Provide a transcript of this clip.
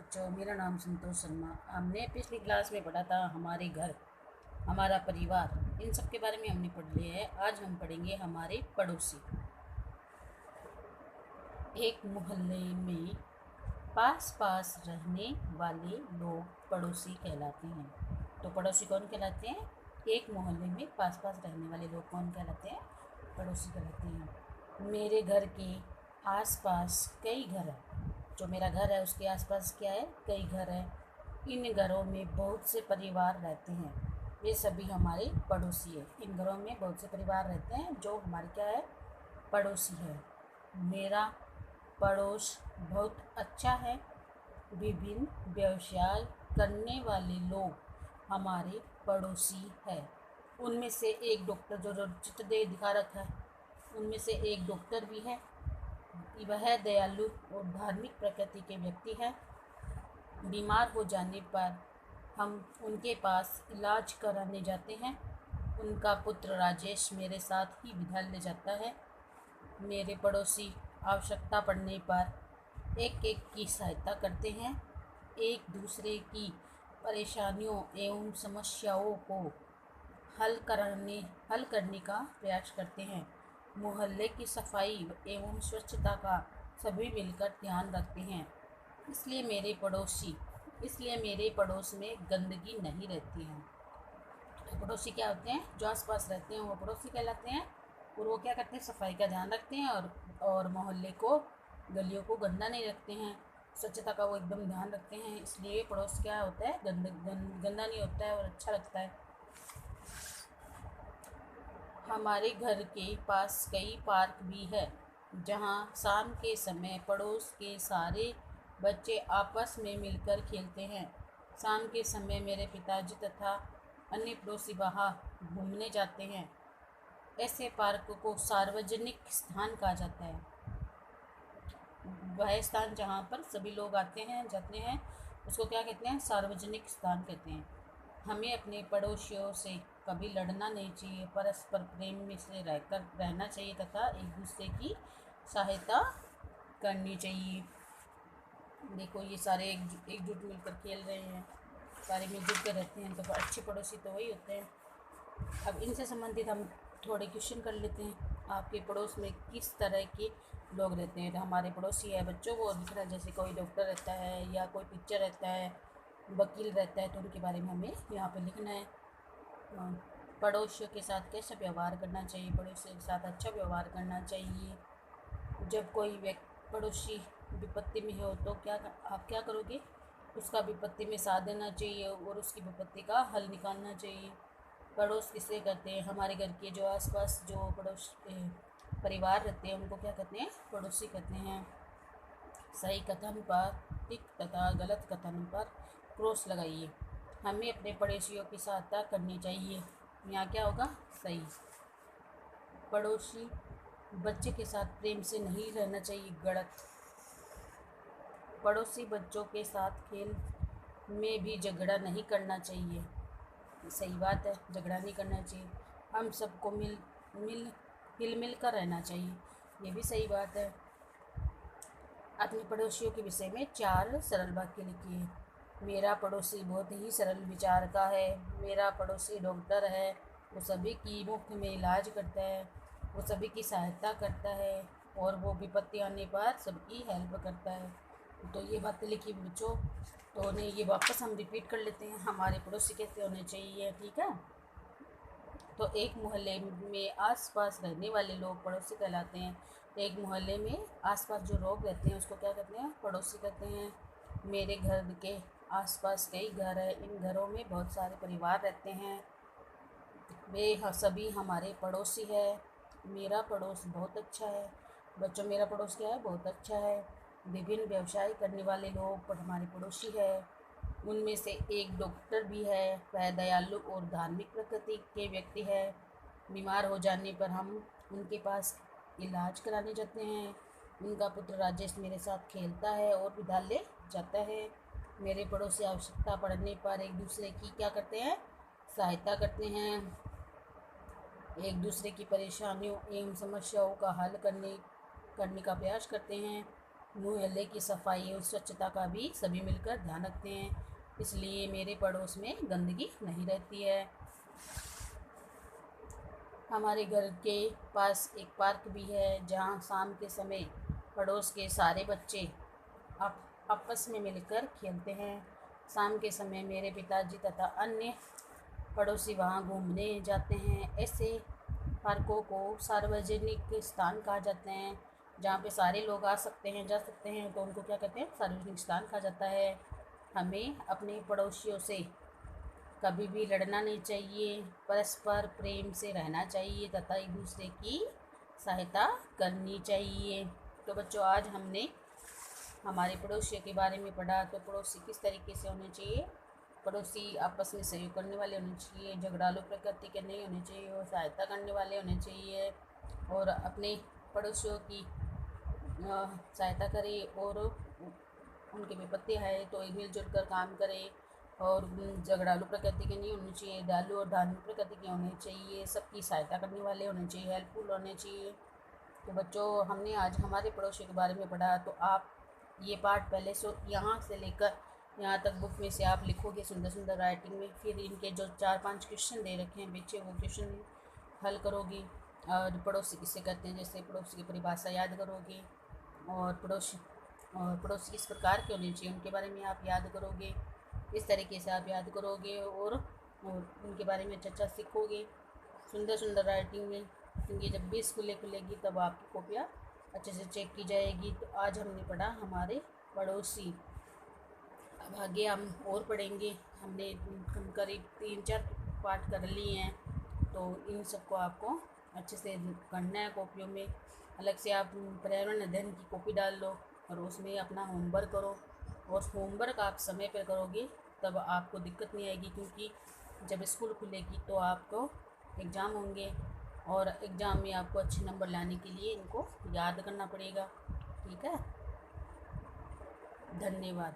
बच्चों, मेरा नाम संतोष शर्मा। हमने पिछली क्लास में पढ़ा था हमारे घर, हमारा परिवार, इन सब के बारे में हमने पढ़ लिया है। आज हम पढ़ेंगे हमारे पड़ोसी। एक मोहल्ले में पास पास रहने वाले लोग पड़ोसी कहलाते हैं। तो पड़ोसी कौन कहलाते हैं? एक मोहल्ले में पास पास रहने वाले लोग कौन कहलाते हैं? पड़ोसी कहलाते हैं। मेरे घर के आस पास कई घर हैं। जो मेरा घर है उसके आसपास क्या है? कई घर हैं। इन घरों में बहुत से परिवार रहते हैं। ये सभी हमारे पड़ोसी है। इन घरों में बहुत से परिवार रहते हैं जो हमारे क्या है? पड़ोसी है। मेरा पड़ोस बहुत अच्छा है। विभिन्न व्यवसाय करने वाले लोग हमारे पड़ोसी है। उनमें से एक डॉक्टर, जो चित्र दे दिखा रखा है, उनमें से एक डॉक्टर भी है। वह दयालु और धार्मिक प्रकृति के व्यक्ति है। बीमार हो जाने पर हम उनके पास इलाज कराने जाते हैं। उनका पुत्र राजेश मेरे साथ ही विद्यालय जाता है। मेरे पड़ोसी आवश्यकता पड़ने पर एक एक की सहायता करते हैं। एक दूसरे की परेशानियों एवं समस्याओं को हल करने का प्रयास करते हैं। मोहल्ले की सफाई एवं स्वच्छता का सभी मिलकर ध्यान रखते हैं। इसलिए मेरे पड़ोस में गंदगी नहीं रहती है। तो पड़ोसी क्या होते हैं? जो आस पास रहते हैं वो पड़ोसी कहलाते हैं। और वो क्या करते हैं? सफाई का ध्यान रखते हैं और मोहल्ले को, गलियों को गंदा नहीं रखते हैं। स्वच्छता का वो एकदम ध्यान रखते हैं। इसलिए पड़ोस क्या होता है? गंदा नहीं होता है और अच्छा लगता है। हमारे घर के पास कई पार्क भी है, जहाँ शाम के समय पड़ोस के सारे बच्चे आपस में मिलकर खेलते हैं। शाम के समय मेरे पिताजी तथा अन्य पड़ोसी बाहर घूमने जाते हैं। ऐसे पार्क को सार्वजनिक स्थान कहा जाता है। वह स्थान जहाँ पर सभी लोग आते हैं, जाते हैं, उसको क्या कहते हैं? सार्वजनिक स्थान कहते हैं। हमें अपने पड़ोसियों से कभी लड़ना नहीं चाहिए, परस्पर प्रेम में से रहना चाहिए तथा एक दूसरे की सहायता करनी चाहिए। देखो, ये सारे एकजुट मिलकर खेल रहे हैं, सारे मिलजुल कर रहते हैं, तो अच्छे पड़ोसी तो वही होते हैं। अब इनसे संबंधित हम थोड़े क्वेश्चन कर लेते हैं। आपके पड़ोस में किस तरह के लोग रहते हैं? तो हमारे पड़ोसी है बच्चों को दिख रहा है, जैसे कोई डॉक्टर रहता है या कोई टीचर रहता है, वकील रहता है, तो उनके बारे में हमें यहाँ पे लिखना है। पड़ोसियों के साथ कैसा व्यवहार करना चाहिए? पड़ोसियों के साथ अच्छा व्यवहार करना चाहिए। जब कोई पड़ोसी विपत्ति में हो तो आप क्या करोगे? उसका विपत्ति में साथ देना चाहिए और उसकी विपत्ति का हल निकालना चाहिए। पड़ोस किसे कहते हैं? हमारे घर के जो आसपास जो पड़ोस परिवार रहते हैं उनको क्या कहते हैं? पड़ोसी कहते हैं। सही कथन पर टिक तथा गलत कथन पर क्रॉस लगाइए। हमें अपने पड़ोसियों की सहायता करनी चाहिए। यहाँ क्या होगा? सही। पड़ोसी बच्चे के साथ प्रेम से नहीं रहना चाहिए। गलत। पड़ोसी बच्चों के साथ खेल में भी झगड़ा नहीं करना चाहिए। सही बात है, झगड़ा नहीं करना चाहिए। हम सबको हिल मिल कर रहना चाहिए। ये भी सही बात है। अपने पड़ोसियों के विषय में 4 सरल वाक्य लिखिए। मेरा पड़ोसी बहुत ही सरल विचार का है। मेरा पड़ोसी डॉक्टर है। वो सभी की मुफ्त में इलाज करता है। वो सभी की सहायता करता है और वो विपत्ति आने पर सबकी हेल्प करता है। तो ये बातें लिखी बच्चों, तो उन्हें ये वापस हम रिपीट कर लेते हैं। हमारे पड़ोसी कैसे होने चाहिए, ठीक है? तो एक मोहल्ले में आसपास रहने वाले लोग पड़ोसी कहलाते हैं। तो एक मोहल्ले में आसपास जो लोग रहते हैं उसको क्या कहते हैं? पड़ोसी कहते हैं। मेरे घर के आसपास कई घर हैं। इन घरों में बहुत सारे परिवार रहते हैं। वे सभी हमारे पड़ोसी है। मेरा पड़ोस बहुत अच्छा है। बच्चों, मेरा पड़ोस क्या है? बहुत अच्छा है। विभिन्न व्यवसाय करने वाले लोग हमारे पड़ोसी है। उनमें से एक डॉक्टर भी है। वह दयालु और धार्मिक प्रकृति के व्यक्ति है। बीमार हो जाने पर हम उनके पास इलाज कराने जाते हैं। उनका पुत्र राजेश मेरे साथ खेलता है और विद्यालय जाता है। मेरे पड़ोसी आवश्यकता पड़ने पर एक दूसरे की क्या करते हैं? सहायता करते हैं। एक दूसरे की परेशानियों एवं समस्याओं का हल करने का प्रयास करते हैं। मोहल्ले की सफाई और स्वच्छता का भी सभी मिलकर ध्यान रखते हैं, इसलिए मेरे पड़ोस में गंदगी नहीं रहती है। हमारे घर के पास एक पार्क भी है जहाँ शाम के समय पड़ोस के सारे बच्चे आपस में मिलकर खेलते हैं। शाम के समय मेरे पिताजी तथा अन्य पड़ोसी वहाँ घूमने जाते हैं। ऐसे पार्कों को सार्वजनिक स्थान कहा जाते हैं, जहाँ पे सारे लोग आ सकते हैं, जा सकते हैं, तो उनको क्या कहते हैं, सार्वजनिक स्थान कहा जाता है। हमें अपने पड़ोसियों से कभी भी लड़ना नहीं चाहिए, परस्पर प्रेम से रहना चाहिए तथा एक दूसरे की सहायता करनी चाहिए। तो बच्चों, आज हमने हमारे पड़ोसियों के बारे में पढ़ा। तो पड़ोसी किस तरीके से होने चाहिए, पड़ोसी आपस में सहयोग करने वाले होने चाहिए, झगड़ालू प्रकृति के नहीं होने चाहिए, और सहायता करने वाले होने चाहिए, और अपने पड़ोसियों की सहायता करें, और उनके विपत्ति है तो मिलजुल कर काम करें, और झगड़ालू प्रकृति के नहीं होने चाहिए, दयालु और धार्मिक प्रकृति के होने चाहिए, सबकी सहायता करने वाले होने चाहिए, हेल्पफुल होने चाहिए। तो बच्चों, हमने आज हमारे पड़ोसियों के बारे में पढ़ा। तो आप ये पार्ट पहले से यहाँ से लेकर यहाँ तक बुक में से आप लिखोगे सुंदर सुंदर राइटिंग में, फिर इनके जो 4-5 क्वेश्चन दे रखे हैं बच्चे, वो क्वेश्चन हल करोगे। और पड़ोसी किससे करते हैं, जैसे पड़ोसी की परिभाषा याद करोगे, और पड़ोसी किस प्रकार के होने चाहिए उनके बारे में आप याद करोगे। इस तरीके से आप याद करोगे और उनके बारे में अच्छा सीखोगे सुंदर सुंदर राइटिंग में, क्योंकि जब भी स्कूलें खुलेगी तब आपकी कॉपियाँ अच्छे से चेक की जाएगी। तो आज हमने पढ़ा हमारे पड़ोसी। अब आगे हम और पढ़ेंगे। हमने करीब 3-4 पार्ट कर लिए हैं, तो इन सबको आपको अच्छे से करना है कॉपियों में। अलग से आप पर्यावरण अध्ययन की कॉपी डाल लो और उसमें अपना होमवर्क करो, और होमवर्क आप समय पर करोगे तब आपको दिक्कत नहीं आएगी, क्योंकि जब स्कूल खुलेगी तो आपको एग्ज़ाम होंगे, और एग्ज़ाम में आपको अच्छे नंबर लाने के लिए इनको याद करना पड़ेगा। ठीक है, धन्यवाद।